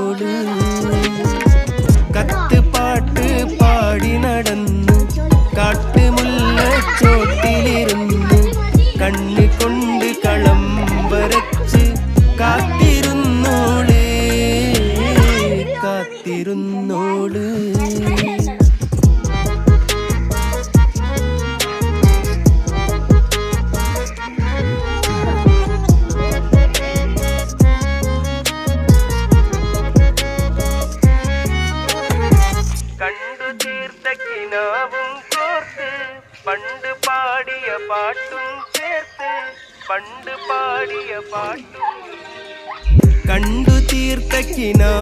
കാത്തിരുന്നോള് കത്ത് പാട്ട് പാടി നടന്ന് കാട്ടുമുല്ലച്ചോട്ടിലിരുന്ന് കണ്ണു കൊണ്ട് കളം വരച്ച് കാത്തിരുന്നോള് കാത്തിരുന്നോള് കണ്ടു തീർത്ത കിനാവും കോർത്ത് പണ്ട് പാടിയ പാട്ടും ചേർത്ത് പണ്ട് പാടിയ പാട്ടും കണ്ടു തീർത്ത കിനാ